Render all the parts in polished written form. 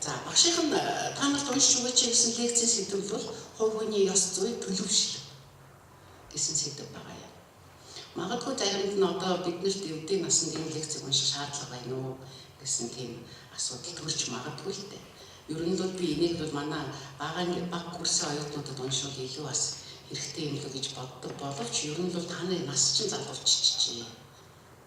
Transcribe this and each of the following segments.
За багшийн та нарт уншиж өгөөч гэсэн лекцийн сэдв бол хувь хүний ёс зүйн төлөвшил гэсэн сэдв байгаа юм. Магадгүй заримд нь одоо биднэрт өвдгийн наснд энэ лекцийг унших шаардлага байна уу гэсэн тийм асуудал төрж магадгүй л дээ. Ер нь бол би энийг бол манай баг курсын оюутнуудад уншвал илүү бас хэрэгтэй юм л гэж боддог боловч ер нь бол таны нас чинь залууччихжээ.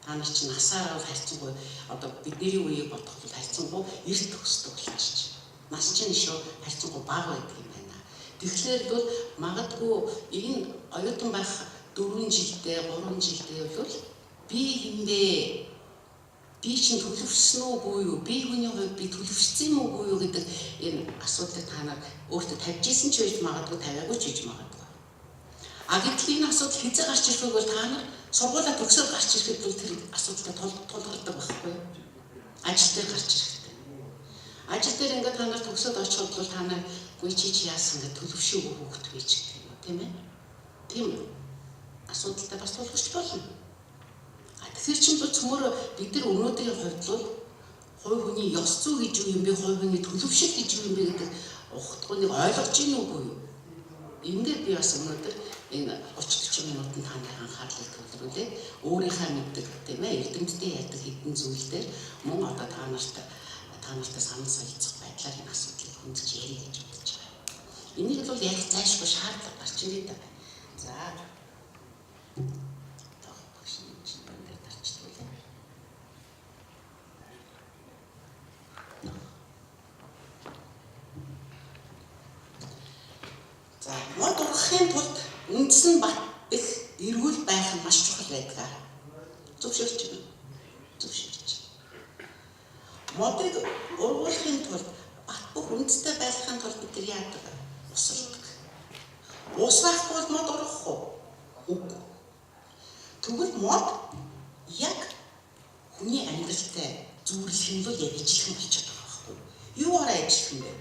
Та нар чинь насаараа харьцангуй одоо бидний үеийг бодох бол харьцангуй эрт төгсдөг болчихж. Нас чинь шүү харьцангуй бага байдаг юм байна. Тэгэхээр бол магадгүй энэ оюутан байх 4 жилдээ 3 жилдээ бол би хинбэ би чинь төлөвшсөн үгүй юу? Би хүний хувьд би төлөвшсөн юм уу гэдэг энэ асуудлыг та нар өөртөө тавьж исэн ч байж магадгүй тавиагүй ч гэж магадгүй. А гэтэл энэ асуудал хэзээ гарч ирэх вэ? Та нар сургуулаа төгсөөд гарч ирэхэд бол тэр асуудалтай тулгардаг байхгүй юу? Ажил дээр гарч ирэхдээ. Ажил дээр ингээд та нар төгсөөд очиход бол та нар гүй чи яасан гэж төлөвшөөгүй хүүхэд байж гэх юм тийм ээ? Тийм асуудалтай бас тулгарч болно. Тэгэхээр чинь бол цөмөр бид нар өнөөдрийн хувьд бол хувь хүний ёс зүй гэж юу юм бэ? Хувь хүний төлөвшил гэж юу юм бэ гэдэг ухтгыг ойлгож ийн үгүй юу? Ингээд би бас өнөөдөр энэ 30-40 минутанд таны анхаарлыг төвлөрүүлээ. Өөрийнхөө мэддэг тийм ээ эрдэмтдийн яадаг хэдэн зүйл дээр мөн одоо та нартай санал солилцох байдлаар энэ асуудлыг хөндөж ярих гэж бодож байгаа. Энийг бол яг зайлшгүй шаардлага гарч ирээд байгаа. За мод ургахын тулд үндсэн бат их эрүүл байх нь маш чухал байдаг. Зөвшөөрч байна. Зөвшөөрч. Модыг ургуулахын тулд бат бүх үндэстэй байлгахын тулд бид яадаг? Усалдаг. Усрахгүй бол мод ургах уу? Үгүй. Тэгвэл мод яг хүний амьдралтай зүйрлэх нь бол яг ижилхэн болчиход байгаа байхгүй юу? Юугаар ажиллах юм бэ?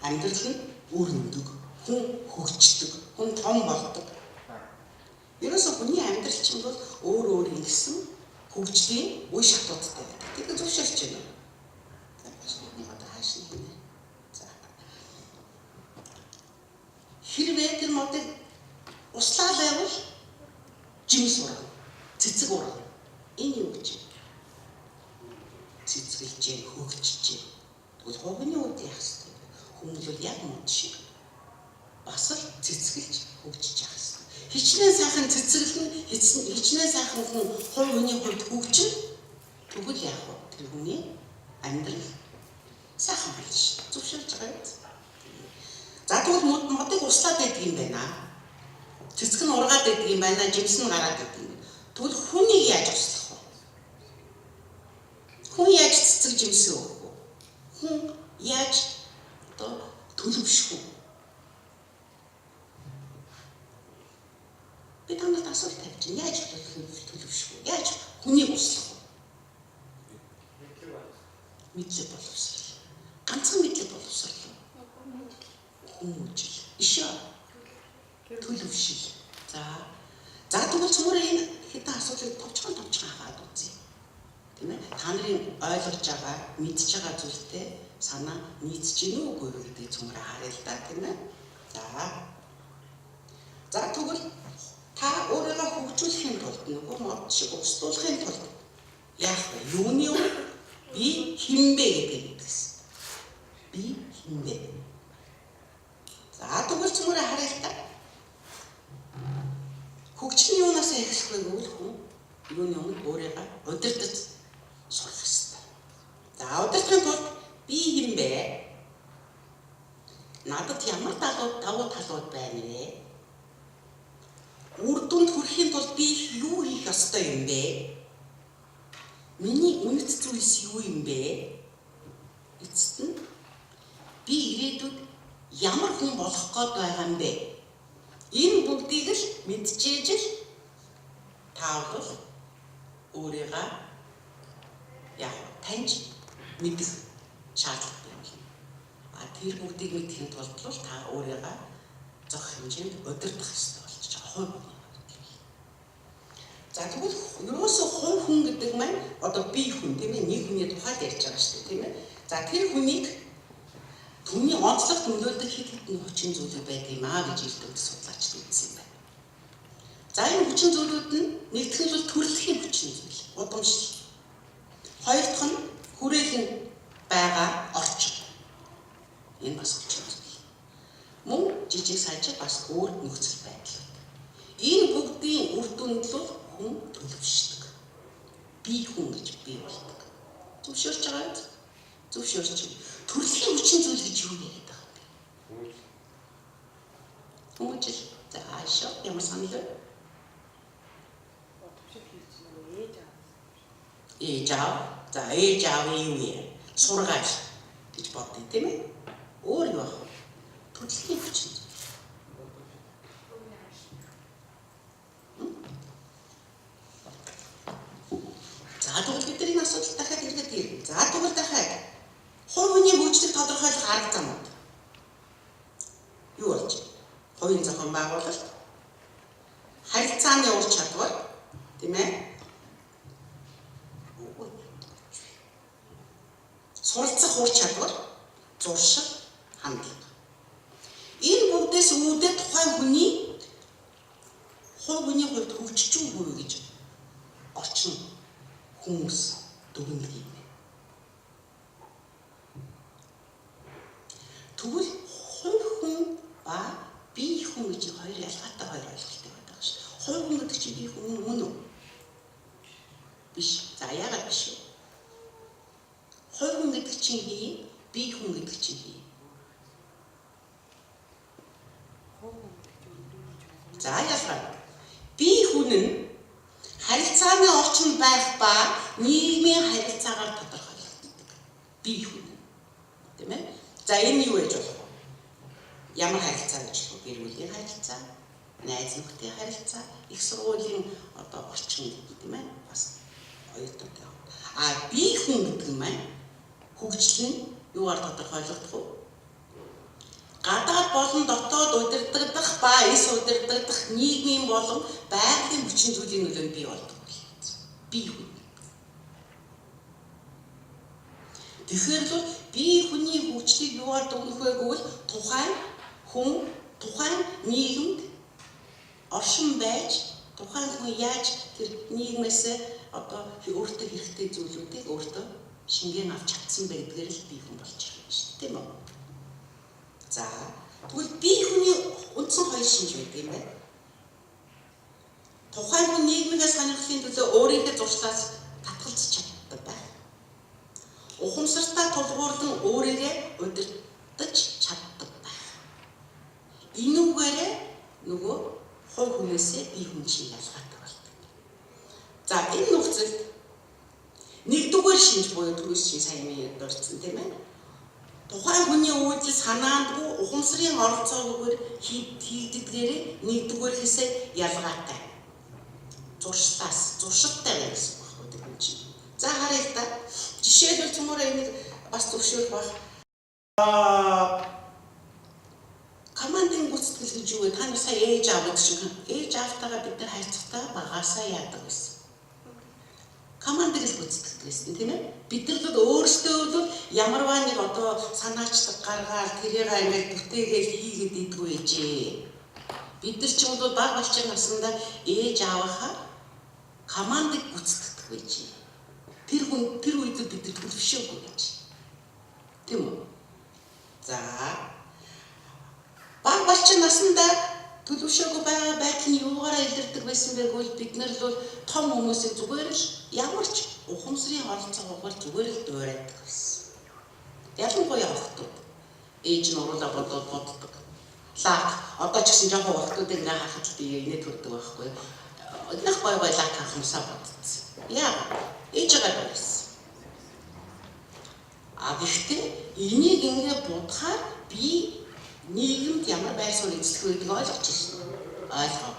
Амьдрал нь өрнөдөг, хүн хөгждөг, хүн том болдог. Ерөөсөө хүний амьдрал чинь бол өөр ингэсэн хөгжлийн үе шатуудтай байдаг. Тэгэхээр зөвшөөрч байна. За башны одоо хааш нэ. За. Хэрвээ тэр модыг услаа байвал жимс ураг, цэцэг ураг. Энэ юу гэж? Цэцгэлж, хөгжиж. Тэгвэл хувийн үед яах вэ? Хүмүүс бол яг мод шиг бас л цэцгэлж хөгжиж явах хэрэгтэй. Хичнээн сайхан цэцгэлэн хичнээн сайхан хүн хувь хүний хувьд хөгжин тэгвэл яах вэ? Тэр хүний амьдрал сайхан болно шүү. Зөвшөөрч байгаа юм. За тэгвэл модыг услаад байдаг юм байна. Цэцэг нь ургаад байдаг юм байна, жимс нь гараад байдаг юм. Тэгвэл хүнийг яаж услах вэ? Хүн яаж цэцэг жимсээ өгөх вэ? Хүн яаж төлөвшөх үү? Би танад асуулт тавьж байна. Яаж төлөвшөх үү? Яаж хүнийг услах вэ? Мэдлэг боловсрал. Ганцхан мэдлэг боловсрал. Хүмүүжил. Ишээ. Төлөвшил. За тэгвэл цөмөр энэ хэдэн асуудлыг товчхон хаагаад үзье. Тийм ээ? Та нарын ойлгож байгаа, мэдж байгаа зүйлтэй санаа нийцж гинэ үгүй юу гэдэг цөмөр харъя л да тийм ээ. За тэгвэл та өөрийгөө хөгжүүлэхийн тулд нөгөө мод шиг устгуулахын тулд яах вэ? Юуны би хинбэ гэдэг гэсэн. Би хинбэ. За тэгвэл цөмөр харъя л да. Хөгжлийн юунаас эхлэх вэ гэвэл хүн юуны өмнө өөрийгөө удирдах сурах хэрэгтэй. За удирдахын тулд би хинбэ? Надад ямар давуу талууд байна вэ? Үр дүнд хүрэхийн тулд би юу хийх ёстой юм бэ? Миний үнэт зүйлс юу юм бэ? Эцэст нь би ирээдүйд ямар хүн болох гээд байгаа юм бэ? Энэ бүгдийг л мэдчихэж л та бол өөрийгөө яг таньж мэдэх шаардлагатай юм. Тэр бүгдийг мэдхийн тулд л та өөрийгөө зөх хэмжээнд удирдах хэрэгтэй болж байгаа хувь хүний. За тэгвэл ерөөсөө хувь хүн гэдэг маань одоо бие хүн тийм ээ нэг хүний тухайд ярьж байгаа шүү дээ тийм ээ. За тэр хүнийг түүний онцлог нөлөөлдөг хэд хэдэн хүчин зүйлүүд байдаг юм аа гэж эрдэмтэд судлаачид үзсэн юм байна. За энэ хүчин зүйлүүд нь нэгдүгээр нь төрөлхийн хүчин зүйл, удамшил. Хоёр дахь нь хүрээлэн байгаа орчин. Энэ бас хүчин зүйл. Мөн жижиг сажиг бас өөр нөхцөл байдал. Энэ бүгдийн үр дүнд л хүн төлөвшдөг. Би хүн гэж бий болдог. Зөвшөөрч байгаа юм. Зөвшөөрч. Төрөлхийн хүчин зүйл гэж юу яриад байгаа юм бэ? Хүмүүжил. За аашаа ямар санал? Ээж аав. За ээж аавын юу юм? Сургаал гэж бодъё тийм ээ. Өөр юу ах вэ? Төрөлхийн хүчин зүйл. За тэгвэл бидний асуудал дахиад ингээд ирнэ. За тэгвэл дахиад хувь хүний хөгжлийг тодорхойлох арга замууд юу болж байна? Хувийн зохион байгуулалт, харилцааны ур чадвар, тийм ээ? Суралцах ур чадвар, зуршил, хандлага. Энэ бүгдээс үүдээ тухайн хүний хувьд хөгжиж үгүй гэж орчин хүмүүс дүгнэлт юм. Тэгвэл хувь хүн ба бие хүн гэж хоёр ялгаатай хоёр ойлголт байдаг шүү. Хувь хүн гэдэг чинь бие хүн мөн үү? Биш. За яагаад биш вэ? Хувь хүн гэдэг чинь хий, бие хүн гэдэг чинь хий. За яагаад? Бие хүн нь харилцааны орчин байх ба нийгмийн харилцаагаар тодорхойлогддог. Бие хүн. Тийм ээ? За энэ юу гэж болох вэ? Ямар харилцаа гэж болох вэ? Гэр бүлийн харилцаа, найз нөхдөд харилцаа, их сургуулийн орчин тийм ээ? Бас оюутантай. Бие хүн гэдэг юм аа. Хөгжил нь юугаар тодорхойлогдох вэ? Гадаад болон дотоод удирдах ба эс удирдах нийгмийн болон байгалийн хүчин зүйлийн нөлөөнд бий болдог. Бие хүн. Тэгэхээр л бие хүний хөгжлийг юугаар дүгнэх вэ гэвэл тухайн нийгэмд оршин байж тухайн хүн яаж тэр нийгмээс өөртөө хэрэгтэй зүйлүүдийг өөртөө шингэн авч чадсан байдгаар л бие хүн болж байгаа юм шүү дээ, тийм үү? За тэгвэл бие хүний үндсэн хоёр шинж байдаг юм байна. Тухайн хүн нийгмээс сонирхлын төлөө өөрийнхөө зуршлаас татгалзах чаддаг байх. Ухамсартай тулгуурлан өөрийгөө удирдах чаддаг байх. Энүүгээрээ нөгөө хувь хүнээсээ бие хүн чинь ялгаатай болдог. За энэ нөхцөлд нэгдүгээр шинж буюу төрөөс чинь сайн минь дурдсан тийм ээ. Тухайн хүний үйлдэл санаандгүй ухамсарын оролцоогүйгээр хийгддгээрээ нэгдүгээр хэсэг ялгаатай. Зуршилтай гэсэн баггүй тийм чинь. За харъя та. Жишээлбэл цөмөрөө энийг бас зөвшөөрөх баг. Командын гүйцэтгэл гэж юу вэ? Та нар сая ээж аав гэдэг шиг ээж аавтайгаа бид нар харьцахтаа багасаа яадаг гэсэн. Командыг л гүйцэтгэдэг гэсэн тийм ээ. Бид нар л өөрсдөө л ямарваа нэг санаачлаг гаргаад тэрийг ингээд бүтээгээл хийгээд идэггүй ээжээ. Бид нар ч юм бол баг балчир насндаа ээж аавынхаа командыг гүйцэтгэдэг ээжээ. Тэр үед бид нар төлөвшөөгүй гэж. Тийм үү? За баг балчир насндаа төлөвшөөгүй байгаа байдал нь юугаараа илэрдэг байсан бэ гэвэл бид нар л том хүмүүсийг зүгээр л ямар ч ухамсарын оролцоогоор зүгээр л дуурайдаг байсан. Ялангуяа охтууд ээж нь уруулаа боддог. Лак одоо ч гэсэн жоохон охтуудыг ингээ харахад би инээд төрдөг байхгүй. Однох гой лак хахамсаа бодсон. Яа ээжээгээ байсан. Гэхдээ энийг ингээ бодохаар би нийгэмд ямар байр суурь эзлэх вэ гэдгийг ойлгож байна.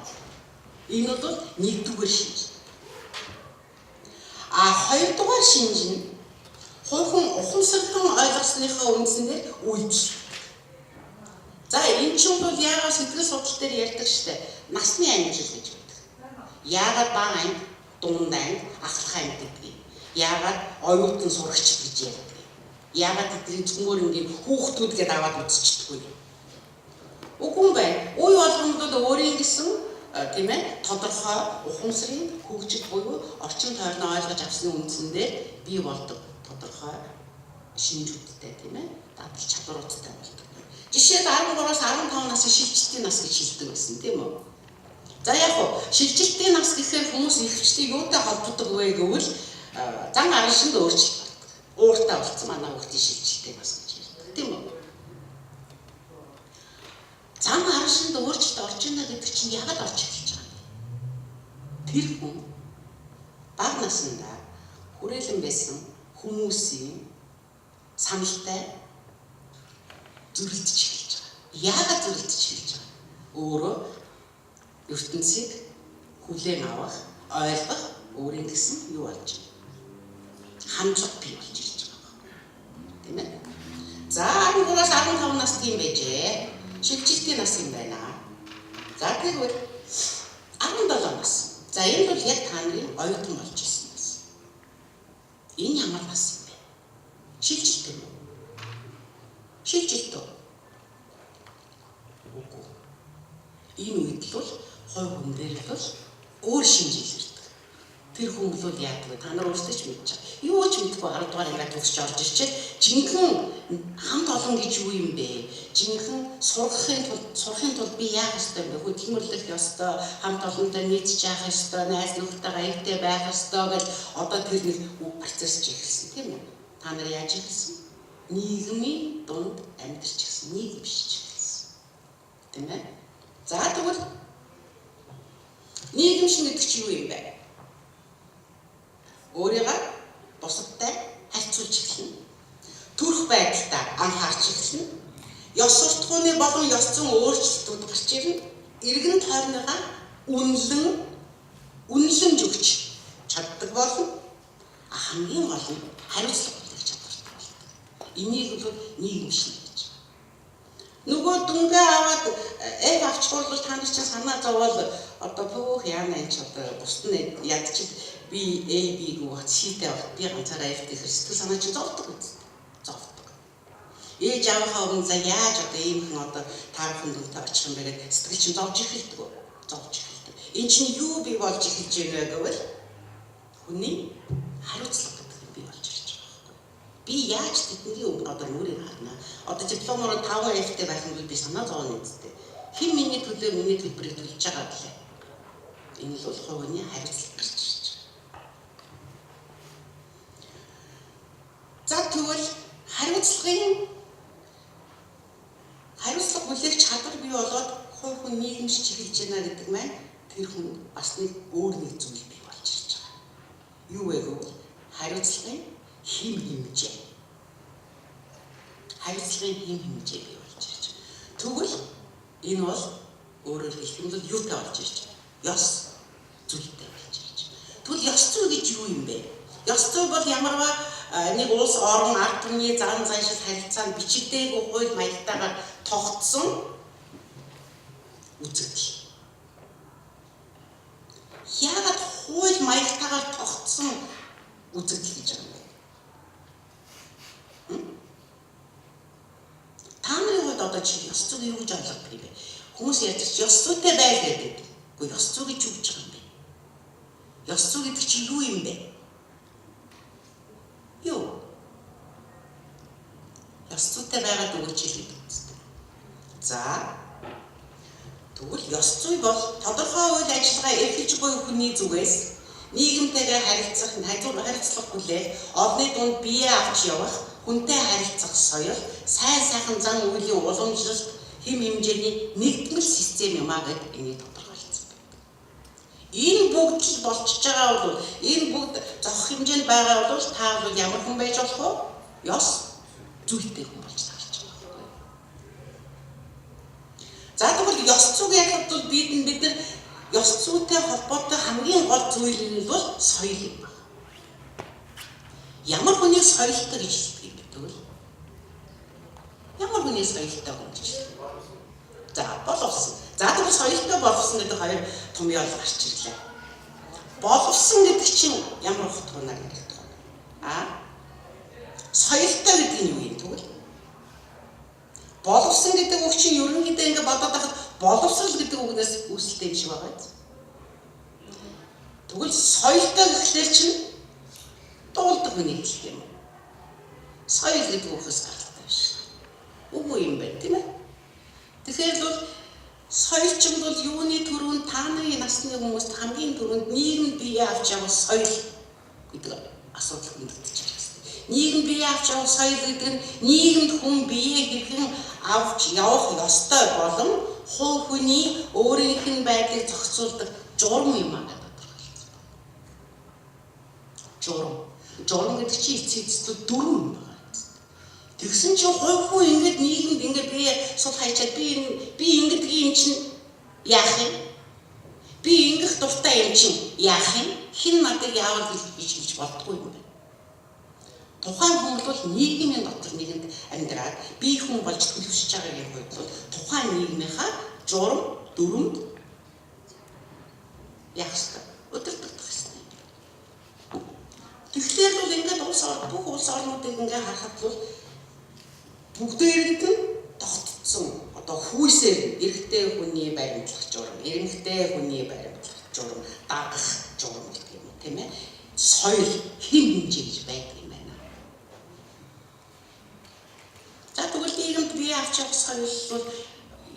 Энэ бол нэгдүгээр шинж. Хоёрдугаар шинж нь хувь ухамсарлан ойлгосныхаа үндсээр үйлчлэл. За энэ ч бол яагаад сэтгэл судлал дээр ярьдаг штэ. Насны ангижил гэж байдаг. Яагаад бага анги, дунд анги, ахлах анги гэдэг. Яагаад оюутан сурагч гэж ярьдаг. Яагаад эдгээр зөвмөр ингээд хүүхдүүд гэдээ аваад үзчихдэггүй. Үгүй юм байна. Үе болгонд бол өөрийн гэсэн тийм ээ тодорхой ухамсарын хөгжил буюу орчин тойрноо ойлгож авсны үндсэндээ бий болдог тодорхой шинжүүдтэй тийм ээ дадал чадваруудтай болдог. Жишээд 13-аас 15 насны шилжилтийн нас гэж хэлдэг байсан тийм үү? За яг хөө шилжилтийн нас гэхээр хүмүүс ихвчлэн юутай холбогддог вэ гэвэл зан аршинд өөрчлөлт болдог. Ууртай болсон манай хүүхдийн шилжилтийн нас гэж ярьдаг тийм үү? Зан аршинд өөрчлөлт орж ийнэ гэдэг чинь яагаад орж эхэлж байгаа юм? Тэр хүн бага наснда хүрээлэн байсан хүмүүсийн саналтай зүрэлдэж эхэлж байгаа. Яагаад зүрэлдэж эхэлж байгаа? Өөрөө ертөнцийг хүлээн авах, ойлгох, өөрийн гэсэн юу болж байна? Хандлага бий болж ирж байгаа. Тийм ээ. За 13-аас 15 нас тийм байжээ. Шилжилтийн нас юм байна. За тэгвэл 17 нас. За энэ бол яг та нарын оюутан болж ирсэн нас. Энэ ямар нас юм бэ? Шилжилт юм уу? Шилжилт үү? Үгүй. Энэ үед л хой хүн дээр л өөр шинжил ирдэг. Тэр хүн бол яадаг вэ? Та нар өөрсдөө ч мэдж байгаа. Юу ч мэдгүй 10 дугаар ингээд төгсч орж ирчээд жинхэнэ хамт олон гэж юу юм бэ? Жинхэнэ сурахын тулд би яах ёстой юм бэ? Хөдөлмөрлөх ёстой, хамт олонтой нийцж яах ёстой, найз нөхдөйгээ аятай байх ёстой гэж одоо тэр нэг процесс эхэлсэн тийм үү? Та нар яаж эхэлсэн? Нийгмийн дунд амьдарч гисэн, нийгэмшиж эхэлсэн. Тийм ээ? За тэгвэл нийгэмшин гэдэг чинь юу юм бэ? Өөрийгөө бусадтай харьцуулж эхэлнэ. Төрөх байдалтай анхаарч эхэлнэ. Ёс суртахууны болон ёс зүйн өөрчлөлтүүд гарч ирнэ. Иргэн тойрныгаа үнэлэмж өгч чаддаг болно. Хамгийн гол нь хариуцлага хүлээх чадвартай болдог. Энийг бол нийгэмшин гэж. Нөгөө дүнгээ аваад авчгүй бол та нар чинь санаа зовоол одоо бүх яана энэ ч одоо бусд нь ядчих би A B гоо C-тэй авах би ганцаараа F-тэй сэтгэл санаа чинь зовдөг үст. Зовдөг. Ээж авахаа өмнө за яаж одоо ийм хүн одоо таархан дүнтэй очих юм бэ гэдэг сэтгэл чинь зовж эхэлдэг. Зовж эхэлдэг. Энэ чинь юу бий болж эхэлж байгаа гэвэл хүний хариуцлага гэдэг юм бий болж ирж байгаа байхгүй. Би яаж тэдний өмнө одоо нүрийг харна. Одоо дипломоор 5 F-тэй байх юм бол би санаа зовно үстэй. Хэн миний төлөө миний төлбөрийг төлж байгаа гэлээ. Энэ л хувийн хариуцлага гэж байна. За тэгвэл хариуцлага хүлээх чадвар бий болоод хувь хүн нийгэмшиж эхэлж байна гэдэг маань тэр хүн бас нэг өөр нэг зүйл бий болж ирж байгаа. Юу вэ гэвэл хариуцлагын хэм хэмжээ. Хариуцлагын хэм хэмжээ бий болж ирж байгаа. Тэгвэл энэ бол өөрөөр хэлбэл юутай болж ирж байгаа? Ёс зүйтэй болж ирж байгаа. Тэгвэл ёс зүй гэж юу юм бэ? Ёс зүй бол ямарваа нэг улс орон ард түмний зан заншил харилцаанд бичигдээгүй хууль маягтайгаар тогтсон үзэгдэл. Яагаад хууль маягтайгаар тогтсон үзэгдэл гэж байгаа юм бэ? Та нарын хувьд одоо чи ёс зүйг юу гэж ойлгох юм бэ? Хүмүүс ярьж ёс зүйтэй байл гэдэг. Гэхдээ ёс зүй гэж юу гэж байгаа юм бэ? Ёс зүй гэдэг чи юу юм бэ? Юу? Ёс зүйтэй байгаад өгөөч хэлээд үзтээ. За. Тэгвэл ёс зүй бол тодорхой үйл ажиллагаа эрхэлж буй хүний зүгээс нийгэмтэйгээ харилцах, харилцах хүлээх, олонний дунд бие авч явах, хүнтэй харилцах соёл, сайн сайхан зан үйлийн уламжлалт, хэм хэмжээний нэгдмэл систем юм аа гэд энийг тодорхойлсон байна. Энэ бүгд л болчихж байгаа бол энэ бүгд зохих хэмжээнд байгаа бол та бол ямар хүн байж болох вэ? Ёс зүйтэй хүн болж таарч байгаа. За тэгвэл ёс зүйг ярихад бол бид нар ёс зүйтэй холбоотой хамгийн гол зүйл нь бол соёл юм байна. Ямар хүний соёлтой гэж хэлдэг юм бэ? Ямар хүний соёлтой хүн гэж хэлдэг? За боловсон. За тэгвэл соёлтой боловсон гэдэг хоёр том ял гарч ирлээ. Боловсон гэдэг чинь ямар утгаар яригдах вэ? Соёлтой гэдэг нь юу юм тэгвэл? Боловсон гэдэг үг чинь ерөнхийдөө ингээд бодоод байхад боловсрал гэдэг үгнээс үүсэлтэй юм шиг байгаа биз? Тэгвэл соёлтой гэхлээр чинь дуулдаг хүний хэлт юм. Соёл гэдэг үгээс гаралтай биш. Үгүй юм байна тийм ээ? Тэгэхээр бол соёлчмд бол юуны төрөнд та нарын насны хүмүүст хамгийн түрүүнд нийгэм бие авч явах соёл гэдэг асуудал хүндэгдэж байна. Нийгэм бие авч явах соёл гэдэг нь нийгэмд хүн бие хэрхэн авч явах ёстой болон хувь хүний өөрийнх нь байдлыг зохицуулдаг журам юм аа гэдэг тодорхойлсон. Журам гэдэг чинь эцэцлүүд дөрвөн юм байна. Тэгсэн чинь хувь хүн ингэж нийгэмд ингэ бие сул хайчаад би ингэдэг юм чинь яах юм? Би ингэх дуртай юм чинь яах юм? Хэн надад яавал гэж боддоггүй юм байна. Тухайн хүн бол нийгмийн дотор нэгэнд амьдраад бие хүн болж төлөвшөж байгаагийн хувьд бол тухайн нийгмийнхаа журам дүрмд яах ёстой? Өдөртөгдөх ёстой. Тэгэхээр бол ингээд бүх улс орнуудыг ингээд харахад бол бүгдээрэнд нь тогтцсон одоо хүйсээр эрэгтэй хүний баримтлах журам, эмэгтэй хүний баримтлах журам, дагах журам гэх юм уу тийм ээ? Соёл хэм хэмжээж байдаг юм байна. За тэгвэл нийгэмд бие авч явах соёл бол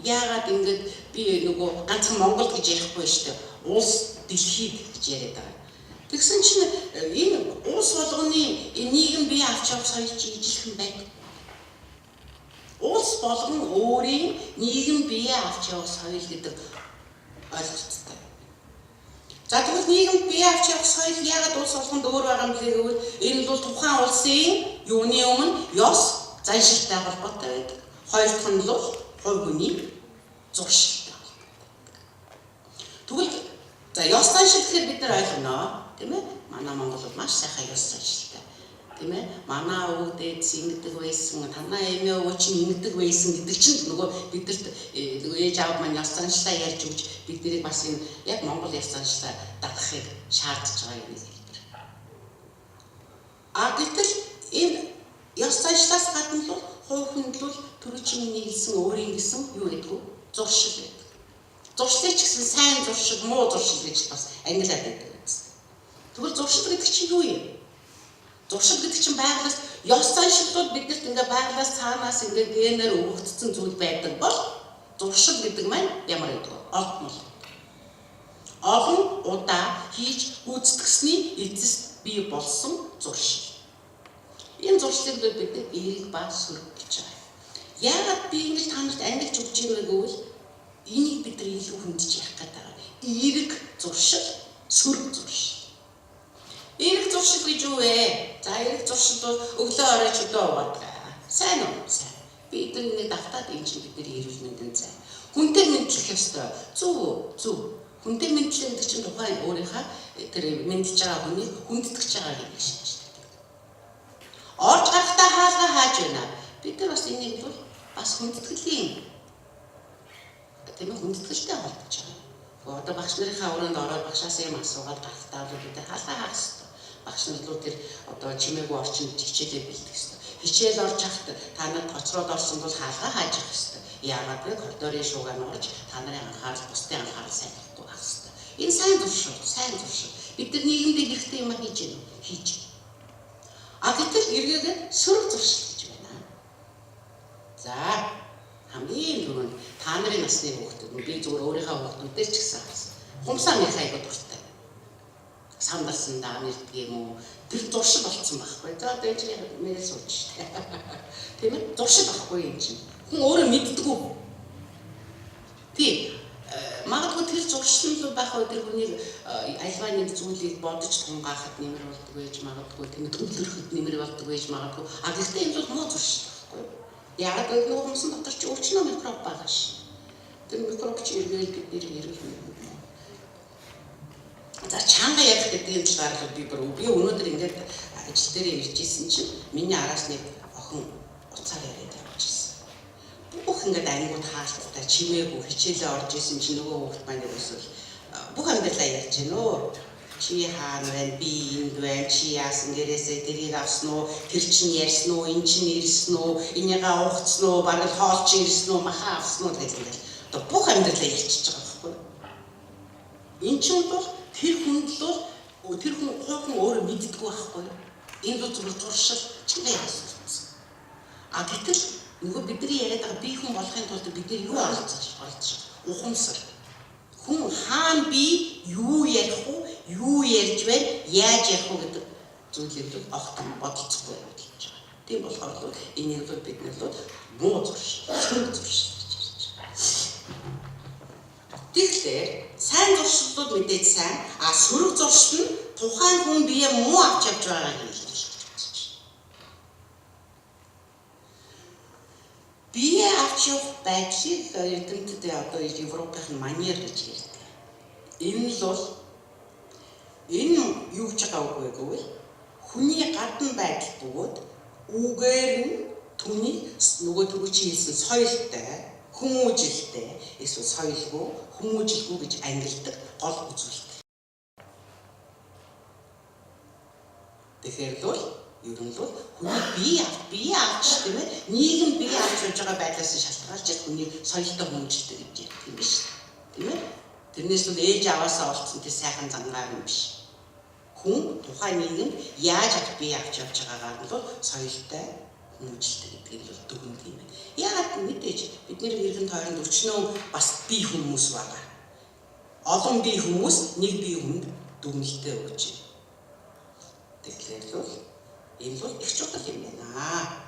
яагаад ингэж би нөгөө ганцхан Монгол гэж ярихгүй шүү дээ. Улс дэлхийд гэж яриад байгаа. Тэгсэн чинь энэ улс болгоны нийгэм бие авч явах соёл чи ижилхэн байдаг. Улс болгон өөрийн нийгэм бие авч явах соёл гэдэг ойлголттой. За тэгвэл нийгэм бие авч явах соёл яагаад улс болгонд өөр байгаа юм бэ гэвэл энэ бол тухайн улсын юуны өмнө ёс заншилтай холбоотой байдаг. Хоёр дахь нь бол хувь хүний зуршилтай холбоотой. Тэгвэл за ёс заншил гэхээр бид нар ойлгоно тийм ээ? Манай Монгол бол маш сайхан ёс заншилтай. Тийм ээ? Манай өвөг дээдс ингэдэг байсан, танаа эмээ өвөө чинь ингэдэг байсан гэдэг чинь нөгөө бидэрт нөгөө ээж аав маань ёс заншлаа ярьж өгч бид нарыг бас энэ яг Монгол ёс заншлаа дагахыг шаардж байгаа юм хэлбэр. Гэтэл энэ ёс заншлаас гадна л хувь хүнд бол түрүү чинь хэлсэн өөрийн гэсэн юу гэдэг вэ? Зуршил гэдэг. Зуршлыг ч гэсэн сайн зуршил, муу зуршил гэж бас ангилаад байдаг гэсэн. Тэгвэл зуршил гэдэг чинь юу юм? Зуршил гэдэг чинь байгалаас ёс заншилууд биднэрт ингээ байгалаас цаанаас ингээ генээр өгөгдсөн зүйл байдаг бол зуршил гэдэг маань ямар гэдэг вэ? Олдмол. Олон удаа хийж гүйцэтгсэний эцэст бий болсон зуршил. Энэ зуршлыг бид эерэг ба сөрөг гэж байгаа. Яагаад би ингэж танарт ангилж өгч юм бэ гэвэл энийг бид нар илүү хүндэж ярих гэдэг байгаа. Эерэг зуршил, сөрөг зуршил. Эерэг зуршил гэж юу вэ? За эерэг зуршил бол өглөө орой чөдөө уудаг. Сайн уу? Сайн. Би эднийг давтаад энэ чинь бидний эрүүл мэндийн зай. Хүнтэй мэдлэх ёстой. Зөв. Хүнтэй мэдлэх гэдэг чинь тухайн өөрийнхөө тэр мэдлж байгаа хүнийг хүндэтгэж байгааг хэлж байна. Орж гарахтаа хаалгаа хааж байна. Бид нар бас энийг бол бас хүндэтгэлийн тийм ээ хүндэтгэлтэй холбож байгаа. Одоо багш нарынхаа өрөөнд ороод багшаас юм асуугаад гарахтаа бол бид хаалгаа хаах хэрэгтэй. Багш нар л тэр одоо чимээгүй орчинд хичээлээ бэлдэх хэрэгтэй. Хичээл орж хахад та нар тоцроод орсон бол хаалгаа хааж явах хэрэгтэй. Яагаад вэ? Коридорын шуугаар нь орж та нарын анхаарал, бусдын анхаарал сайн тавьдаг байх хэрэгтэй. Энэ сайн зуршил. Бид нар нийгэмдээ хэрэгтэй юм хийж байна. Гэтэл эргээгээд сөрөг зуршил гэж байна. За хамгийн түрүүнд та нарын насны хүүхдүүд би зүгээр өөрийнхөө хүүхдүүдээр ч гэсэн харсан. Хумсаа нэх айгуу дуртай. Сандарсан даа нэрдэг юм уу? Тэр зуршил болцсон байхгүй. За одоо энэ чинь мэрэл сууж штэ. Тийм ээ? Зуршил байхгүй юм чинь. Хүн өөрөө мэддэггүй. Тийм. Магадгүй тэр зуршил байх үед тэр хүний альва нэг зүйлийг бодож тунгаахад нэмэр болдог байж магадгүй тийм төвлөрөхөд нэмэр болдог байж магадгүй. Гэхдээ энэ бол муу зуршил байхгүй. Яг л нөгөө хүмүүс дотор ч өвчнөө микроб байгаа ш. Тэр микроб чи эргээл бидний эрүүл мэнд. За чанга ярих гэдэг юм талаар би өнөөдөр ингээд ажил дээр ирж исэн чинь миний араас нэг охин уцаар яриад явж исэн. Бүх ингээд ангууд хаалттай чимээгүй хичээлээ орж исэн чинь нөгөө хүүхд маань өсвөл бүх амьдралаа ярьж гэнэ өө. Чи хаана байна, би энд байна, чи яасан гэрээсээ тэрийг авсан уу, тэр чинь ярьсан уу, энэ чинь ирсэн үү, энийгээ уугцсан уу, бараг хоолч ирсэн үү, маха авсан уу гэдэг ингээд одоо бүх амьдралаа ярьчихж байгаа байхгүй юу? Энэ ч бол тэр хүнд бол тэр хүн өөрөө мэддэггүй байхгүй юу? Энэ бол зүгээр туршил чинээ яасан. А гэтэл нөгөө бидний яриад байгаа би хүн болохын тулд бид нар юу оролцож ухамсар. Хүн хаана би юу ярих уу, юу ярьж байна, яаж ярих уу гэдэг зүйлийг бол огтхон бодолцохгүй явж байгаа. Тийм болохоор бол энийг бол бид нар бол муу зуршил, сөрөг зуршил гэж ярьж байгаа. Тэгэхээр сайн зуршилууд мэдээж сайн, а сөрөг зуршил нь тухайн хүн бие муу авч явж байгааг хэлж байна. Бие авч явах байдлыг эрдэмтэд одоо Европын манер гэж ярьдаг. Энэ бол энэ юу гэж байгаа үг вэ? Хүний гадна байдал бөгөөд үгээр нь түүний нөгөө түрүүчийн хэлсэн соёлтой, хүмүүжилтэй, эсвэл соёлгүй, хүмүүжилгүй гэж ангилдаг гол үзүүлэлт. Тэгэхээр бол ер нь бол хүний бие авч тийм ээ нийгэм бие авч явж байгаа байдлаас шалтгаалж хүний соёлтой хүмүүжилтэй гэж ярьдаг юм биш тийм ээ. Тэрнээс бол ээж аваасаа олцсон тэр сайхан зангаар юм биш. Хүн тухайн нийгэм яаж бие авч явж байгаагаар нь бол соёлтой хүмүүжилтэй гэдэг нь бол дүгнэд юм байна. Яагаад мэдээж бидний иргэн тойронд өчнөө бас бие хүмүүс байгаа. Олон бие хүмүүс нэг бие хүнд дүгнэлтээ өгч байна. Тэгэхээр бол энэ бол их чухал юм байна.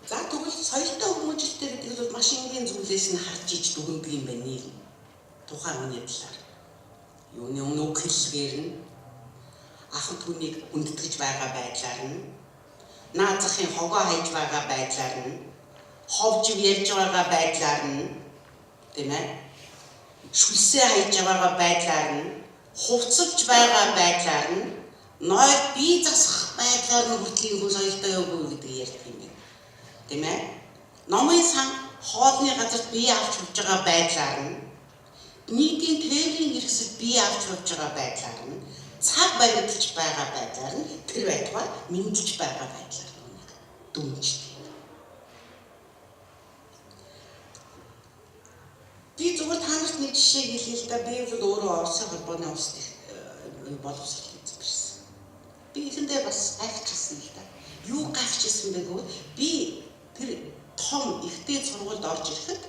За тэгвэл соёлтой хүмүүжилтэй гэдэг нь маш энгийн зүйлээс нь харж иж дүгнэдэг юм байна нийгэм. Тухайн хүний талаар. Юуны өмнө хэллэгээр нь ах түүнийг хүндэтгэж байгаа байдлаар нь наад захын хогоо хайж байгаа байдлаар нь ховж ярьж байгаа байдлаар нь тийм ээ шүлсээ хайж байгаа байдлаар нь хувцалж байгаа байдлаар нь ноёд бие засах байдлаар нь хүртэл хүн соёлтой явгүй гэдэг ярьдаг юм байна. Тийм ээ? Номын сан хоолны газар бие авч явж байгаа байдлаар нь нийтийн тээврийн хэрэгсэл бие авч явж байгаа байдлаар нь цаг баримталж байгаа байдлаар нь тэр байтугай мэдлж байгаа байдлаар нь дүнжтэй. Би зүгээр та нарт нэг жишээ хэлье л да. Би бол өөрөө Оросын холбооны улс боловсрол эзэмшсэн. Би эхэндээ бас гайхчихсан л да. Юу гайхчихсан бэ гэвэл би тэр том ихтэй сургуульд орж ирэхэд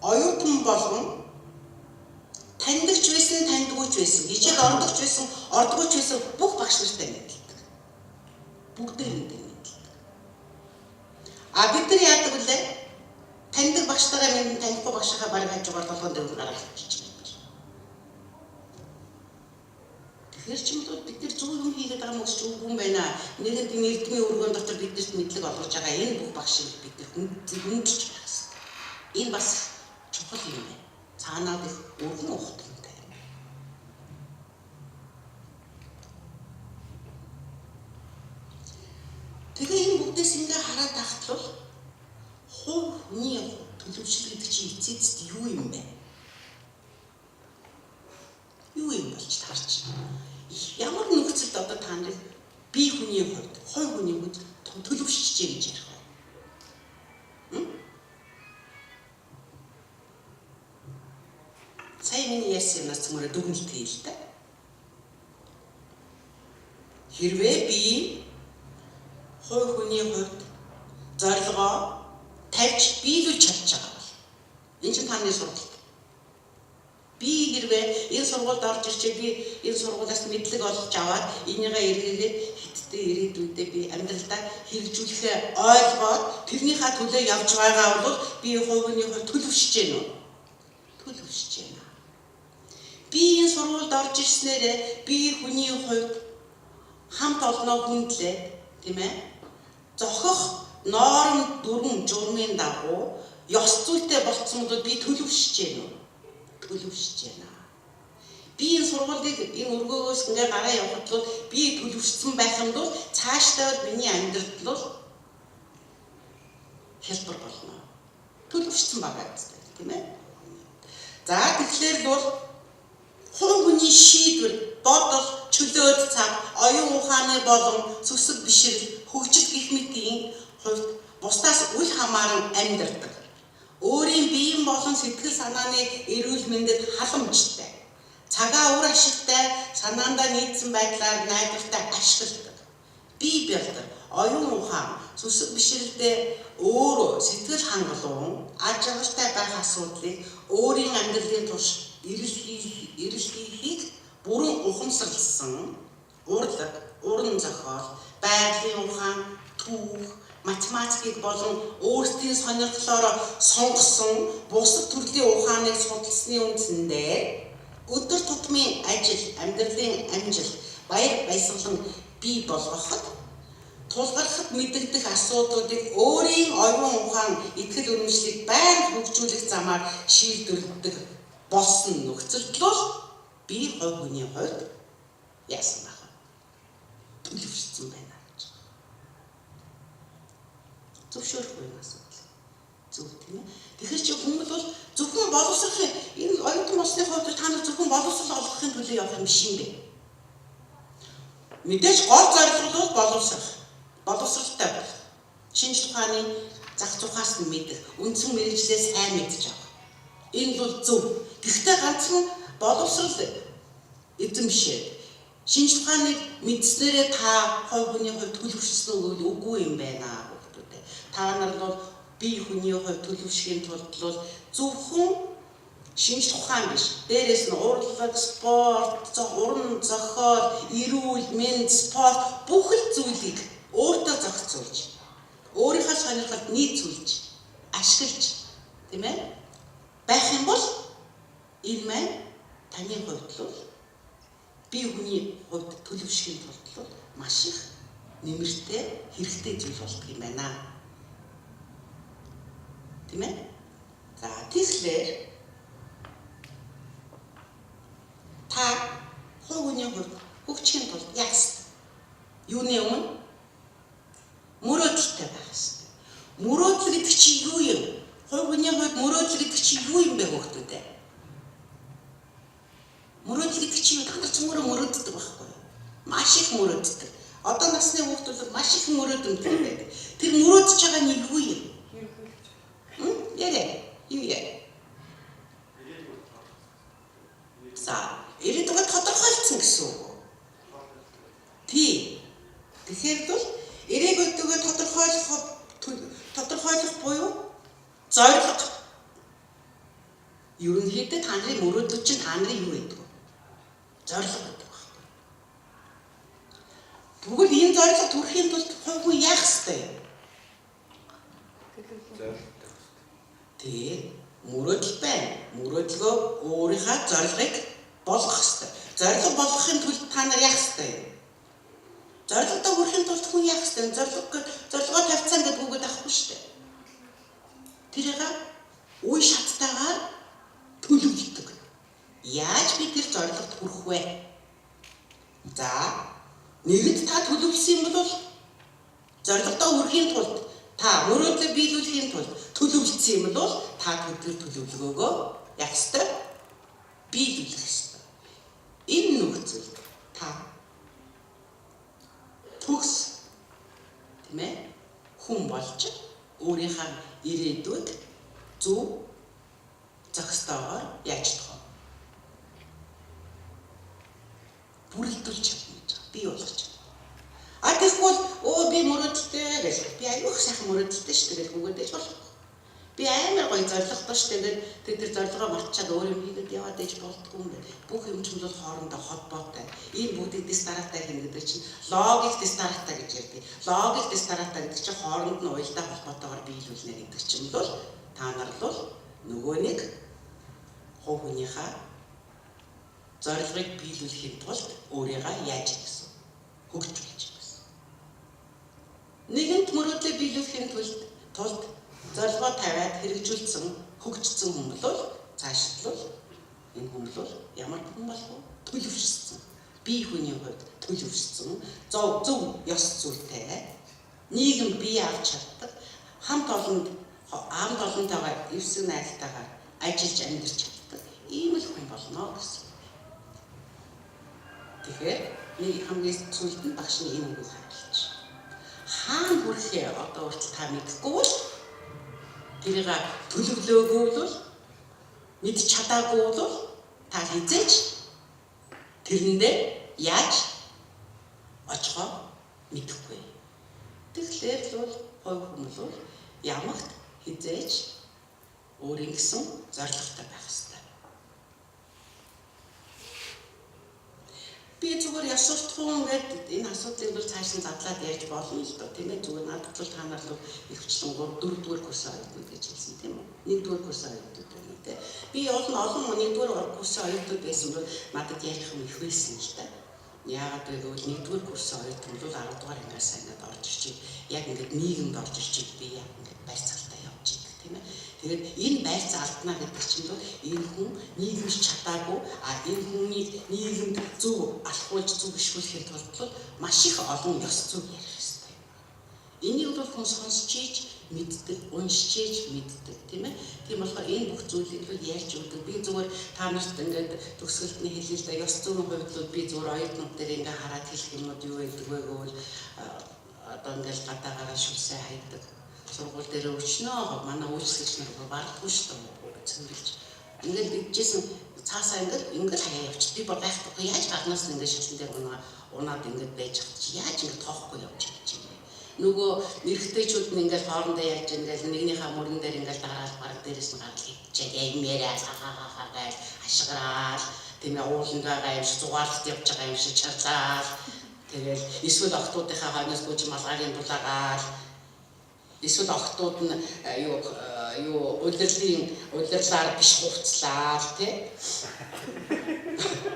оюутан болгон таньдагч байсан, таньдгүйч байсан, хичээл ордогч байсан, ордогч байсан бүх багш нартай мэддэг. Бүгдээрээ мэддэг. А бид нар яадаг вэ? Таньдаг багштайгаа минь танихгүй багшийнхаа бараг хажуугаар толгойн дээр гаргаж ирчих юм байна. Тэгэхээр ч юм бол бид нар зөв юм хийгээд байгаа мөс ч үгүй юм байна. Нэгэнт энэ эрдмийн өргөн дотор биднэрт мэдлэг олгож байгаа энэ бүх багшийг бид нар хүндэлж байх хэрэгтэй. Энэ бас чухал юм байна. Цаанаад их өргөн ухтантай. Тэгээ энэ бүгдээс ингээ хараад тахтвал хувь хүний төлөвшил гэдэг чинь эцэст юу юм бэ? Юу юм болж таарч? Ямар нөхцөлд одоо та нарыг бие хүний хувьд, хувь хүний хувьд төлөвшөж гэж ярих вэ? Сая миний ярьсан юмнаас цөмөрө дүгнэлт хийе л да. Хэрвээ би хувь хүний хувьд зорилгоо тавьж биелүүлж чадчих байгаа бол энэ чинь таны сургалт. Би хэрвээ энэ сургуульд орж ирчээ би энэ сургуулиас мэдлэг олж аваад энийгээ эргээгээд хэдтэй ирээдүйдээ би амьдралдаа хэрэгжүүлэхээ ойлгоод тэрнийхээ төлөө явж байгаа бол би хувийн хувьд төлөвшөж гэнэ үү? Төлөвшөж гэнэ. Би энэ сургуульд орж ирснээрээ би хүний хувьд хамт олноо хүндлээ, тийм ээ? Зохих ноорм дүрм журмын дагуу ёс зүйтэй болцсон бол би төлөвшөж гэнэ үү? Төлөвшөж гэнэ. Би энэ сургуулийг энэ өргөөгөөс ингээ гараа явахад бол би төлөвшсөн байх юм бол цаашдаа миний амьдралд бол хэлбэр болно. Төлөвшсөн байгаа гэдэг тийм ээ. За тэгэхээр бол Хувь хүний шийдвэр, бодол, чөлөөт цаг, оюун ухааны болон зүсэг бишрэл, хөгжил гэх мэтийн хувьд бусдаас үл хамааран амьдардаг. Өөрийн биеийн болон сэтгэл санааны эрүүл мэндэд халамжтай. Цагаа үр ашигтай, санаандаа нийцсэн байдлаар найдвартай ашигладаг. Бие бэлдэр, оюун ухаан, зүсэг бишрэлдээ өөрөө сэтгэл хангалуун, аж аргалтай байх асуудлыг өөрийн амьдралын турш эрэлхийлэхийг бүрэн ухамсарласан урлаг, уран зохиол, байгалийн ухаан, түүх, математикийг болон өөрсдийн сонирхлоор сонгосон бусад төрлийн ухааныг судалсны үндсэндээ өдөр тутмын ажил, амьдралын амжилт, баяр баясгалан бий болгоход тулгархад мэдэгдэх асуудлуудыг өөрийн оюун ухаан, итгэл үнэмшлийг байнга хөгжүүлэх замаар шийдвэрлэдэг болсон нөхцөлд бол би хувь хүний хувьд яасан байх вэ? Төлөвшсөн байна гэж. Зөвшөөрөхгүй юм асуудал. Зөв тийм ээ. Тэгэхээр чи хүмүүс бол зөвхөн боловсрохын энэ оюутан болсны хувьд та нар зөвхөн боловсрол олгохын төлөө явах юм шиг юм бэ. Мэдээж гол зорилго бол боловсрох. Боловсролтой болох. Шинж тухааны зах зугаас нь мэдэх, үндсэн мэргэжлээс сайн мэдж авах. Энэ бол зөв. Гэхдээ ганцхан боловсрол эзэмшээд шинж тухааныг мэдснээрээ та хувь хүний хувьд төлөвшсөн үгүй юм байна хүүхдүүд. Та нар бол бие хүний хувьд төлөвшөхийн тулд бол зөвхөн шинж тухаан биш. Дээрээс нь урлаг, спорт, уран зохиол, эрүүл мэнд, спорт бүх л зүйлийг өөртөө зохицуулж, өөрийнхөө сонирхолд нийцүүлж, ашиглаж, тийм ээ? Байх юм бол энэ маань таны хувьд бол бие хүний хувьд төлөвшөхийн тулд маш их нэмэртэй хэрэгтэй зүйл болдог юм байна. Тийм ээ? За тэгэхээр та хувь хүний хувьд хөгжихийн тулд яах ёстой? Юуны өмнө мөрөөдөлтэй байх ёстой. Мөрөөдөл гэдэг чинь юу юм? Хувь хүний хувьд мөрөөдөл гэдэг чинь юу юм бэ хүүхдүүд? Мөрөөдөл гэдэг чинь та нар цөмөрөө мөрөөддөг байхгүй юу? Маш их мөрөөддөг. Одоо насны хүүхдүүд маш их мөрөөдөнтэй байдаг. Тэр мөрөөдөж байгаа нь юу юм? Ярэ. Юу яа? За, ирээдүйд тодорхойлцсон гэсэн үг. Тий. Тэгэхээр бол ирээдүйд тодорхойлох буюу зорилго. Ерөнхийдөө та нарын мөрөөдөл чинь та нарын юу гэдэг вэ? Зорилго гэдэг байна. Тэгвэл энэ зорилго төрөхийн тулд хувь хүн яах ёстой юм? Тэг мөрөөдөл байна. Мөрөөдлөө өөрийнхөө зорилгыг болгох ёстой. Зорилго болгохын тулд та нар яах ёстой юм? Зорилгодоо хүрэхин тулд хүн яах ёстой юм? Зорилгоо тавьцсан гэдэг үгүүд авахгүй шүү дээ. Тэрийг үе шаттайгаар төлөвлөдөг. Яаж би тэр зорилгод хүрэх вэ? За, нэгд та төлөвлөсөн юм бол зорилгодоо хүрэхин тулд та мөрөөдлөө биелүүлэхийн тулд төлөвлөсөн юм бол та тэр төлөвлөгөөгөө яах ёстой? Биелүүлэх ёстой. Энэ нөхцөлд та төгс тийм ээ хүн болж өөрийнхөө ирээдүйд зөв зохистойгоор яаж чадах вэ? Бүрэлдүүлж чадна гэж байна. Бий болгож чадна. Тэгэхгүй би мөрөөдөлтэй гэж би аюух сайхан мөрөөдөлтэй шүү дээ гэж үгөөдэж болох. Би амар гоё зорилготой шүү дээ. Тэр зорилгоо мартчихад өөр юм хийгээд яваад ээж болдгоо юм байна. Бүх юм ч бол хоорондоо холбоотой. Энэ бүгдийг дистараатай хин гэдэг чинь логик дистараатай гэж ярьдаг. Логик дистараатай гэдэг чинь хооронд нь уялдаа холбоотойгоор биелүүлнэ гэдэг чинь бол та нар бол нөгөө нэг хувь хүнийхээ зорилгыг биелүүлэхийн тулд өөрийгөө яаж гэсэн хөгжүүлж гэсэн. Нэгэнт мөрөөдлөө биелүүлэхийн тулд зорилгоо тавиад хэрэгжүүлсэн хөгжсөн хүн бол цаашд бол энэ хүн бол ямар хүн болох вэ? Төлөвшсөн. Бие хүний хувьд төлөвшсөн. Зөв ёс зүйтэй нийгэм бие авч чаддаг хамт олонтойгоо эвсэг найзтайгаар ажиллаж амьдарч чаддаг ийм л хүн болно гэсэн. Тэгэхээр нэг хамгийн сүүлд нь багшны энэ үгийг харуулж. Хаана хүрэхээ одоо урт та мэдэхгүй бол тэрийг төлөвлөөгүй бол мэд чадаагүй бол та хизээч тэрэндээ яаж очихоо мэдэхгүй. Тэгэхээр л бол хувь хүмүүс бол ямагт хизээч өөрийн гэсэн зорилготой байх ёстой. Би зүгээр ясвартхан ингээд энэ асуудлыг бол цааш нь задлаад ярьж болно л доо тийм ээ. Зүгээр надад бол та нар л ихвчлэн 3-4-р курс оюутнууд гэж хэлсэн тийм үү. 1-р курс оюутнууд байна тийм. Би олон 1-р курс оюутнууд байсан бол надад ярих юм их байсан л та. Яагаад гэвэл 1-р курс оюутнууд бол 10 дугаар ангиас ингээд орж ирчих. Яг ингээд нийгэмд орж ирчих би яг ингээд байцаалтаа явж идэг тийм ээ. Тэгээд энэ байцаа алдна гэдэг чинь бол энэ хүн нийгэмш чадаагүй энэ хүний нийгэмд зөв алхуулж зөв бишгүүлэхэд тулд маш их олон ёс зүйн ярих хэрэгтэй. Энийг бол хүн сонсч ийж мэддэг, уншиж ийж мэддэг тийм ээ. Тийм болохоор энэ бүх зүйлийг бол ярьж өгдөг. Би зүгээр та нарт ингээд төгсгөлтний хэлээ л да ёс зүйн хувьд би зүгээр оюутнууд дээр ингээд хараад хэлэх юмуд юу гэдэг вэ гэвэл одоо ингээд гадаагаараа шүлсээ хайдаг. Сургууль дээр өчнөө манай үйлчлэгч нар бардаггүй шүү дээ цэвэрлж. Ингээд биджсэн цаасаа ингээд хаяа явчих. Би гайхгүй яаж гаднаас ингээд шалан дээр унаад ингээд байж чадчих. Яаж ингээд тоохгүй явж чадчих юм. Нөгөө эрэгтэйчүүд нь ингээд хоорондоо ярьж ингээд нэгнийхээ мөрөн дээр ингээд дараал баг дээрээс нь гарал хийчихээ. Ямээрээ хахахагаал ашгараад тийм ээ ууландаа гайвш зугаалт явж байгаа юм шиг чарцаал. Тэгээд эсвэл октоодынхаа хойноос гүйж малгарын дулаагаал эсвэл охтууд нь удирлаар биш хувцлаа тий.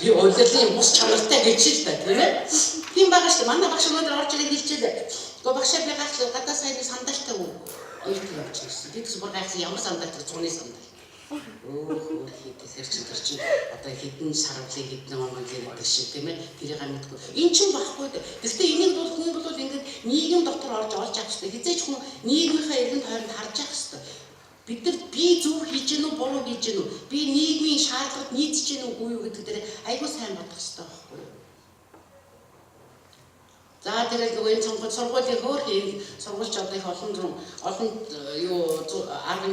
Би удирлын бус чанартай гэж л та тийм ээ. Тийм байгаа шүү. Манай багш өнөөдөр орж ирээд хэлчихлээ. Гэхдээ багшаа би гахлаа гадаа сайн сандалтай үү? Өөртөө явчихсан. Би зөвхөн гайхсан ямар сандалтай зуны сандал. Өөх тэгэхээр чи одоо хэдэн сарвлыг хэдэн оноог гэдэг шиг тийм ээ. Тэрийг мэдгүй. Эн чинь багхгүй. Гэхдээ энийг бол хүн бол ингээд нийгэм дотор орж авах хэрэгтэй. Хизээч хүн нийгмийнхаа эргэнд хооронд харж явах хэрэгтэй. Бид нар би зөв хийж гэнэ үү, буруу хийж гэнэ үү? Би нийгмийн шаардлагад нийцэж гэнэ үгүй юу гэдэг дээр айгүй сайн бодох хэрэгтэй байхгүй юу? За тэгээд нөгөө энэ сургуулийн хөөрхөн сургуульч одоо их олон 10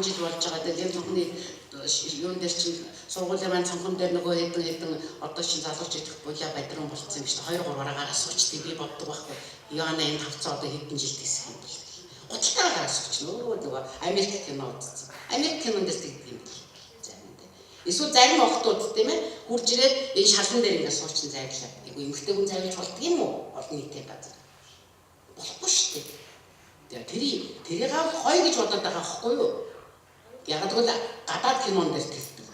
жил болж байгаа. Тэгээд энэ цонхны юун дээр чинь сургуулийн маань цонхон дээр нөгөө хэдэн одоо чинь залууч идэх булаа бадран болцсон юм шүү дээ. 2-3 гараа суучдаг би боддог байхгүй. Яана энэ тавцаа одоо хэдэн жил гэсэн юм бол. Уталтайгаар гараа сууч нөгөө Америк кино үзсэн. Америк кинонд тэгдэг юм бол. Эсвэл зарим охтууд тийм ээ хурж ирээд энэ шалан дээр ингээд суучин зайлшаа. Айгу эмхтэй хүн зайлж болдго юм уу? Олон нийтийн газар. Болохгүй шүү дээ. Тэрийг хой гэж бодоод байгаа байхгүй юу? Яг л гадаад кинонд дээр тэгдэг.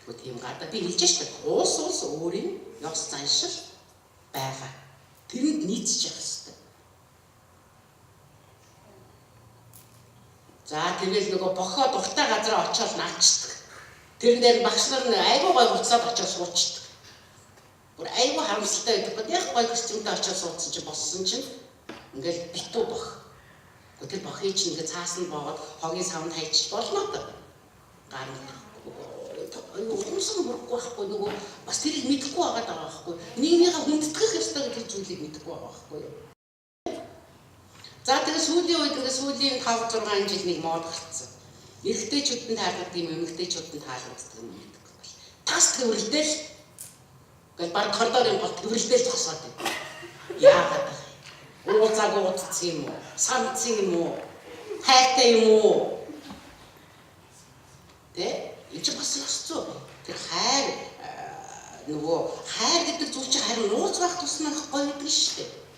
Тэгвэл тийм гадаа би хэлж шүү дээ. Уус өөрийн ёс заншил байгаа. Тэрэнд нийцэж явах хэрэгтэй. За тэгэл нөгөө бохоо дуртай газар очиод наачдаг. Тэрэн дээр багш нар айгүй гой буцаад очиод суучдаг. Бүр айгүй харамсалтай байдаг. Яг гой костюмтэй очиод суудсан чинь боссон чинь ингээл битүү бох. Тэр бохыг чинь ингээ цаасан боогод хогийн савнд хайчих болно та. Гар юмсан бүрхгүй байхгүй нөгөө бас тэрийг мэдэхгүй байгаа байхгүй. Нэгнийхээ хүндэтгэх ёстой гэдэг зүйлийг мэдэхгүй байгаа байхгүй юу? За тэгээд сүүлийн үед сүүлийн 5-6 жил нэг мод гарцсан. Эрэгтэйчүүд нь таалагддаг юм, эмэгтэйчүүд нь таалагддаг юм гэдэг бол. Тас төвөрлөдөл гэж баг коридорын гол төвөрлөдөл зогсоод байна. Яагаад вэ? Уулзааг уудсан юм уу? Санцсан юм уу? Хайртай юм уу? Тэ? Энэ ч бас ёсцоо. Тэр хайр нөгөө хайр гэдэг зүйл чинь харин нууц байх тусмаа гоё гэдэг шүү дээ.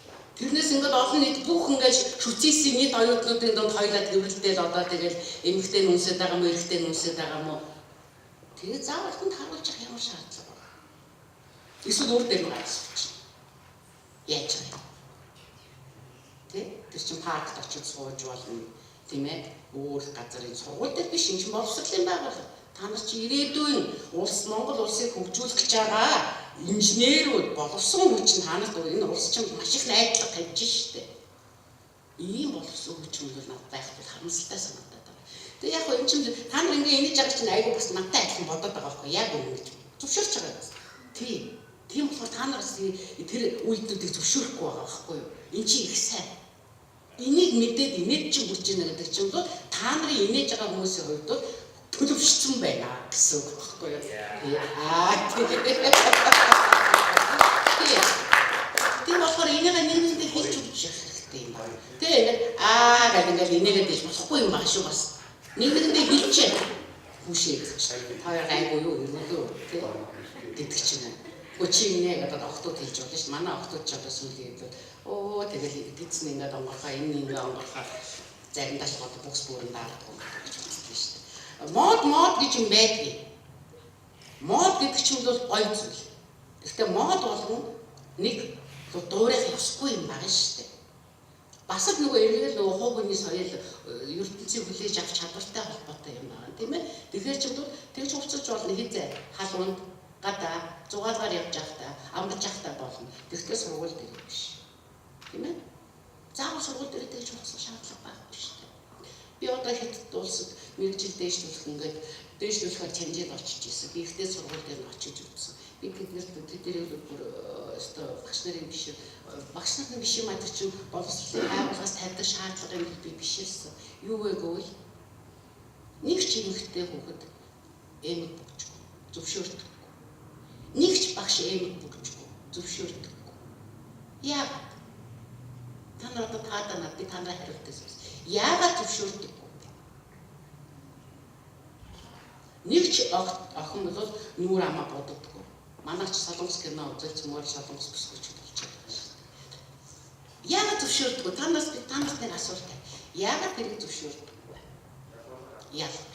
Тэрнээс ингээд олон нийт бүх ингээд шүцээсийн нийт оюутнуудын донд хоёлаа төвлөлдөл одоо тэгэл эмэгтэй нүнсэд байгаа юм уу, эрэгтэй нүнсэд байгаа юм уу? Тэгээ заавал хүнд харуулж явах ямар шаардлага байна? Эсвэл өөр дээр гарч яаж вэ? Тэр чинь паркт очиж сууж болно тийм ээ? Өөр газрын сургууль дээр биш энэ чинь боловсролын байгууллага. Та нар чи ирээдүйн Монгол улсыг хөгжүүлэх гэж байгаа инженерүүд боловсон хүчин танаас энэ улс чинь маш их найдлага тавьж штэ. Ийм боловсон хүчин бол надад байхгүй харамсалтай санагдаад байна. Тэгээ яг энэ чинь та нар ингээ ингэж байгаа чинь айгүй бас надтай адилхан бодоод байгаа байхгүй яг үнэ гэж зөвшөөрч байгаа юм. Тийм. Тийм болохоор та нараас тэр үйлдэлүүдийг зөвшөөрөхгүй байгаа байхгүй юу? Энд чинь их сайн. Энийг мэдээд инээд чинь бүрж ийнэ гэдэг чинь бол та нарын инээж байгаа хүмүүсийн хувьд бол төлөвшсөн байна гэсэн үг байхгүй юу? Тийм болохоор энийг нэгнэндээ хэлж өгч явах хэрэгтэй юм байна. Тэгээд ингээд инээгээд иж болохгүй юм байна шүү бас. Нэгнэндээ хэлчихэ. Хүшээд. Хоёр гайгүй юу юм уу гэдэг чинь. Чи инээ гэдэг охтууд хэлж болно шүү. Манай охтууд ч одоо сүлээ гэдэг. Тэгэл эдгцэн ингээд онгорхоо энэ ингээд онгорхоо заримдаа ч бод бокс бүрэн даардаг юм гэж үздэг шүү дээ. Мод гэж юм байдгийг. Мод гэдэг чинь бол гоё зүйл. Гэхдээ мод болгон нэг дуурайх ёсгүй юм байна шүү дээ. Бас л нөгөө эргээд нөгөө хуу хөний соёл ертөнцийг хүлээж авч чадвартай холбоотой юм байна тийм ээ. Тэгэхээр ч бол тэгж хувцаж болно хизээ халуунд гадаа зугаалгаар явж явахдаа амарч явахдаа болно. Тэгвэл сургууль дээр биш. Тийм ээ. Заавал сургууль дээр тэгж хувцах шаардлага байхгүй шүү дээ. Би одоо хэд улсад мэргэжил дээшлүүлэх ингээд дээшлүүлэхээр чанжид очиж ирсэн. Би ихтэй сургууль дээр нь очиж үзсэн. Би тэднэрийг бүр өстой багш нарын биш юм аа чинь боловсролын байгууллагаас тавьдаг шаардлага юм би биш ирсэн. Юу вэ гэвэл нэг ч эмэгтэй хүүхэд эмэг бүгжгүй зөвшөөрдөг. Нэг ч багш эмэг бүгжгүй зөвшөөрдөг. Яагаад? Та нар одоо таадаа би танаа хариултаас яагаад зөвшөөрдөг? Нэг ч охин бол нүүр амаа бодогддог. Манайч солонгос кино үзэл цөмөр солонгос бүсгүйч болж байгаа шүү дээ. Яагаад зөвшөөрдөг? Танаас нэг асуулт байна. Яагаад тэрийг зөвшөөрдөг вэ? Яагаад?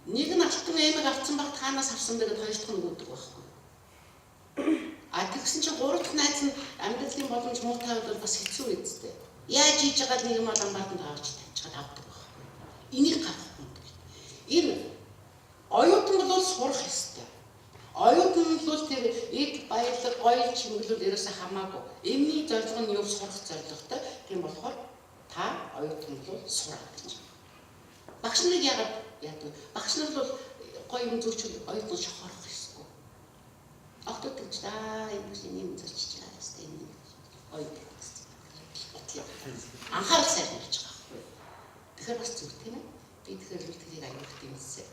Нэг нь алтан эмэг авсан баг танаас авсан байгаад хоёр дахь нь өгдөг байхгүй. Тэгсэн чинь гурав дахь найз нь амьдралын боломж муутай бол бас хэцүү үсттэй. Яаж хийж байгаа нэг юм амбаатанд авч тавьчихад авдаг байхгүй. Энийг гаргахгүй. Энэ оюутан бол сурах ёстой. Оюутан бол тэр эд баялаг гоё чимэглэл ерөөсө хамаагүй. Эмний зорилго нь юу сурах зорилготой. Тийм болохоор та оюутан бол сурах гэж. Багш нарыг яагаад багш нар бол гоё юм зөвчл оюутан шохорох ёсгүй. Охтод гэж юм зорчиж байгаа ёстой юм. Оюутан. Анхаарал сайхан гэж байгаа байхгүй. Тэгэхээр бас зүг тийм ээ. Би тэгэхээр тэрийг аюулт юмсээ.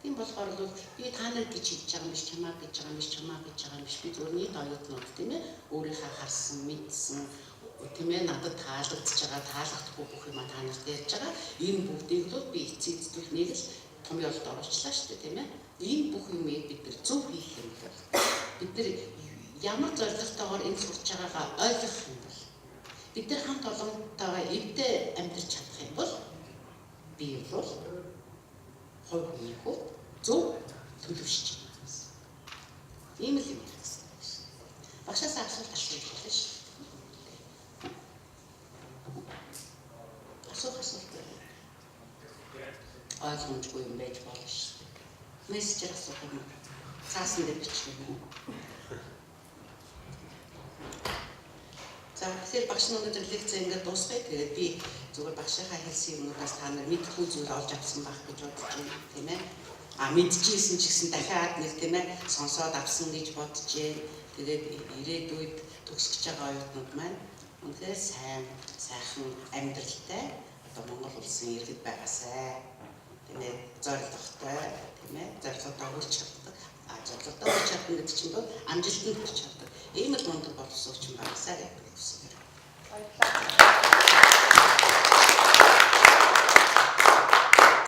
Тийм болохоор бол би та нар гэж хийж байгаа юм биш, чамаа гэж байгаа юм биш, чамаа гэж байгаа юм биш. Би зөвхөн нийт оюутнууд тийм ээ. Өөрийнхөө харсан, мэдсэн тийм ээ надад таалагдж байгаа, таалагдахгүй бүх юм та нарт ярьж байгаа. Энэ бүгдийг л би эцэгцдүүл нэг л том явалд оруулчлаа шүү дээ тийм ээ. Энэ бүх юмыг бид нар зөв хийх юм бол бид нар ямар зорилготойгоор энэ сурч байгаагаа ойлгох юм бол бид нар хамт олонтойгоо эвдээ амьдарч чадах юм бол би бол хувь хүнийхөө зөв төлөвшөж байна. Ийм л юм гэсэн. Багшаас асуулт асууж байна шүү. Асуулт ойлгомжгүй юм байж болно шүү. Мессежээр асуух юм. Цаасан дээр бичих юм. За тэгэхээр багш нар лекцээ ингээд дуусгая. Тэгээд би зүгээр багшийнхаа хэлсэн юмнуудаас та нар мэдхгүй зүйл олж авсан байх гэж бодож байна, тийм ээ. Мэдчихсэн ч гэсэн дахиад нэг тийм ээ сонсоод авсан гэж бодож байна. Тэгээд ирээдүйд төгсөж байгаа оюутнууд маань үнэхээр сайхан амьдралтай одоо Монгол улсын иргэд байгаасай. Тийм ээ зорилготой, тийм ээ зорилготой хүрч чаддаг. Зорилготой хүрч чадна гэдэг чинь бол амжилтанд хүрч чаддаг. Ийм л мундаг боловсрогч байгаасай.